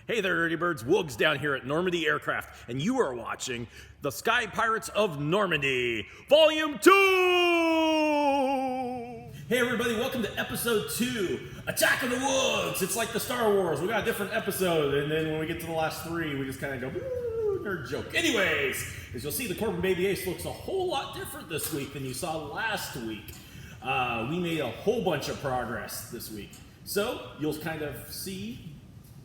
Hey there, Dirty Birds. Woogs down here at Normandy Aircraft, and you are watching The Sky Pirates of Normandy, Volume 2! Hey everybody, welcome to Episode 2, Attack of the Woods! It's like the Star Wars. We got a different episode, and then when we get to the last three, we just kind of go, woo, nerd joke. Anyways, as you'll see, the Corben Baby Ace looks a whole lot different this week than you saw last week. We made a whole bunch of progress this week. So, you'll kind of see...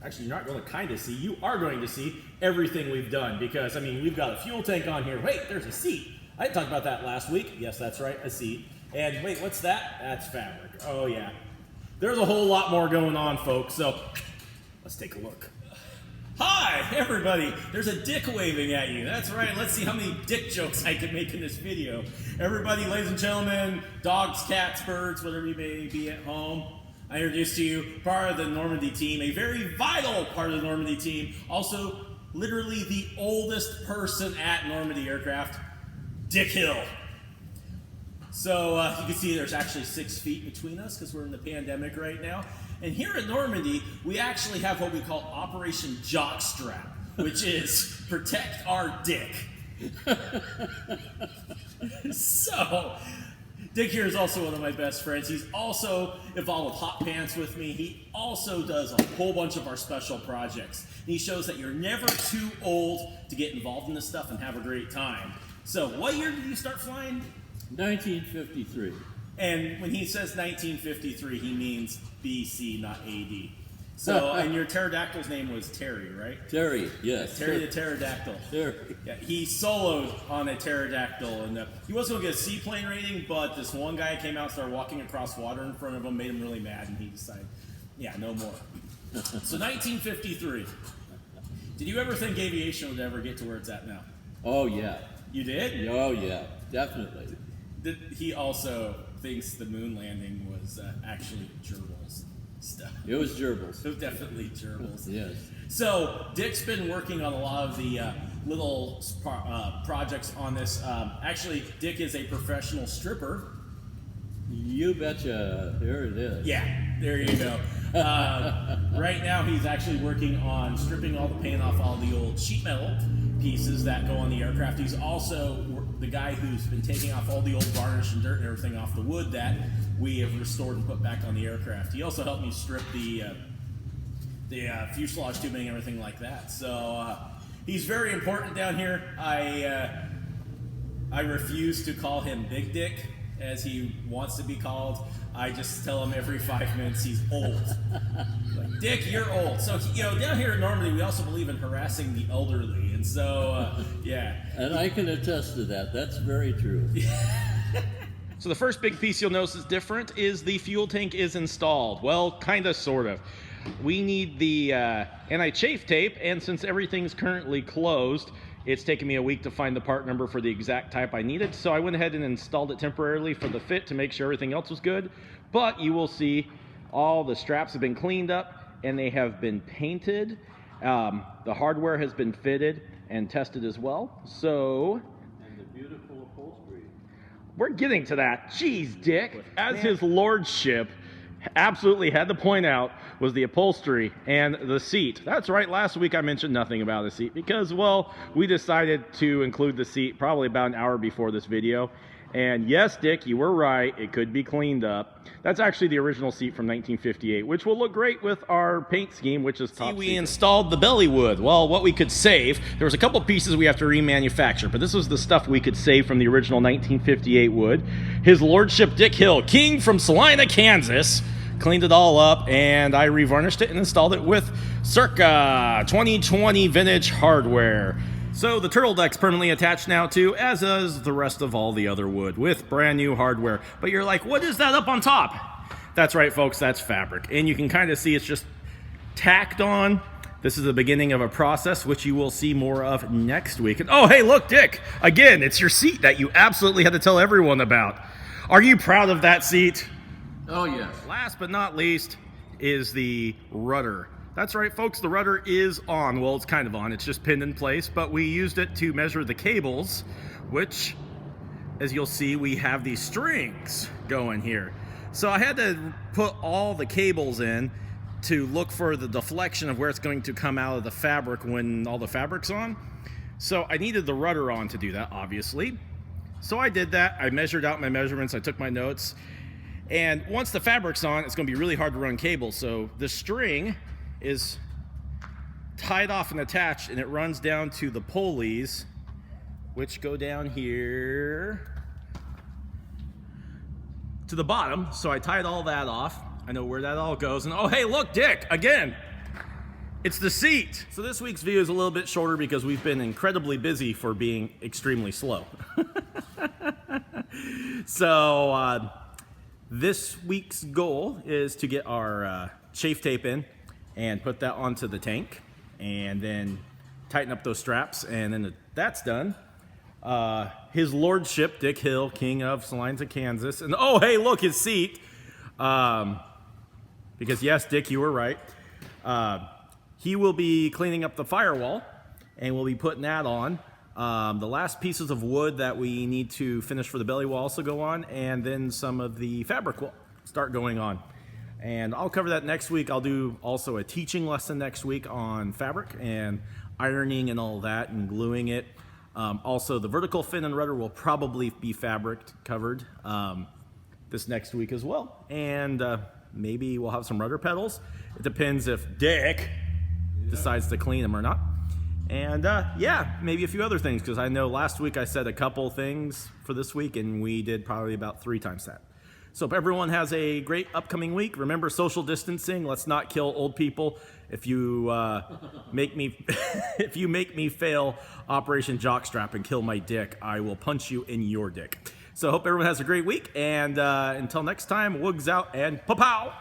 Actually, you're not going to kind of see. You are going to see everything we've done because, I mean, we've got a fuel tank on here. Wait, there's a seat. I didn't talk about that last week. Yes, that's right, a seat. And wait, what's that? That's fabric. Oh, yeah. There's a whole lot more going on, folks. So let's take a look. Hi, everybody. There's a dick waving at you. That's right. Let's see how many dick jokes I can make in this video. Everybody, ladies and gentlemen, dogs, cats, birds, whatever you may be at home. I introduce to you part of the Normandy team, a very vital part of the Normandy team, also literally the oldest person at Normandy Aircraft, Dick Hill. So you can see there's actually 6 feet between us because we're in the pandemic right now. And here at Normandy, we actually have what we call Operation Jockstrap, which is protect our dick. So... Dick here is also one of my best friends. He's also involved with Hot Pants with me. He also does a whole bunch of our special projects. And he shows that you're never too old to get involved in this stuff and have a great time. So, what year did you start flying? 1953. And when he says 1953, he means BC, not AD. So, and your pterodactyl's name was Terry, right? Terry, yes. Terry the pterodactyl. Terry. Yeah, he soloed on a pterodactyl, and he was going to get a seaplane rating, but this one guy came out, started walking across water in front of him, made him really mad, and he decided, yeah, no more. So 1953. Did you ever think aviation would ever get to where it's at now? Oh, yeah. You did? Oh, yeah, definitely. He also thinks the moon landing was actually gerbils. Stuff. It was gerbils. It was definitely gerbils. Yes. So Dick's been working on a lot of the little projects on this. Actually, Dick is a professional stripper. You betcha. There it is. Yeah, there you go. Right now, he's actually working on stripping all the paint off all the old sheet metal pieces that go on the aircraft. He's also the guy who's been taking off all the old varnish and dirt and everything off the wood that we have restored and put back on the aircraft. He also helped me strip the fuselage tubing and everything like that. So he's very important down here. I refuse to call him Big Dick as he wants to be called. I just tell him every 5 minutes he's old. Like, Dick, you're old. So, down here in Normandy, we also believe in harassing the elderly. And so, yeah. And I can attest to that. That's very true. So the first big piece you'll notice is different is the fuel tank is installed. Well, kind of, sort of. We need the anti-chafe tape, and since everything's currently closed, it's taken me a week to find the part number for the exact type I needed, so I went ahead and installed it temporarily for the fit to make sure everything else was good. But you will see all the straps have been cleaned up, and they have been painted. The hardware has been fitted and tested as well, so... And the beautiful upholstery. We're getting to that. Jeez, Dick. As his lordship absolutely had to point out was the upholstery and the seat. That's right, last week I mentioned nothing about the seat because, well, we decided to include the seat probably about an hour before this video. And yes, Dick, you were right. It could be cleaned up. That's actually the original seat from 1958, which will look great with our paint scheme, which is top secret. We installed the belly wood. Well, what we could save, there was a couple pieces we have to remanufacture, but this was the stuff we could save from the original 1958 wood. His lordship, Dick Hill, king from Salina, Kansas, cleaned it all up, and I revarnished it and installed it with circa 2020 vintage hardware. So the turtle deck's permanently attached now too, as is the rest of all the other wood, with brand new hardware. But you're like, what is that up on top? That's right, folks, that's fabric. And you can kind of see it's just tacked on. This is the beginning of a process, which you will see more of next week. And oh, hey, look, Dick, again, it's your seat that you absolutely had to tell everyone about. Are you proud of that seat? Oh, yes. Last but not least is the rudder. That's right, folks, the rudder is on. Well, it's kind of on. It's just pinned in place, but we used it to measure the cables, which, as you'll see, we have these strings going here. So I had to put all the cables in to look for the deflection of where it's going to come out of the fabric when all the fabric's on. So I needed the rudder on to do that, obviously. So I did that. I measured out my measurements. I took my notes. And once the fabric's on, it's going to be really hard to run cable. So the string is tied off and attached, and it runs down to the pulleys, which go down here to the bottom. So I tied all that off. I know where that all goes. And oh, hey, look, Dick, again, it's the seat. So this week's video is a little bit shorter because we've been incredibly busy for being extremely slow. So this week's goal is to get our chafe tape in and put that onto the tank and then tighten up those straps. And then that's done, his lordship, Dick Hill, king of Salina, Kansas. And oh, hey, look, his seat. Because yes, Dick, you were right. He will be cleaning up the firewall, and we'll be putting that on. The last pieces of wood that we need to finish for the belly will also go on, and then some of the fabric will start going on. And I'll cover that next week. I'll do also a teaching lesson next week on fabric and ironing and all that and gluing it. Also, the vertical fin and rudder will probably be fabric covered this next week as well. And maybe we'll have some rudder pedals. It depends if Dick decides to clean them or not. And yeah, maybe a few other things, because I know last week I said a couple things for this week, and we did probably about 3 times that. So if everyone has a great upcoming week, remember social distancing. Let's not kill old people. If you make me if you make me fail Operation Jockstrap and kill my dick, I will punch you in your dick. So I hope everyone has a great week, and until next time, woogs out and pa-pow!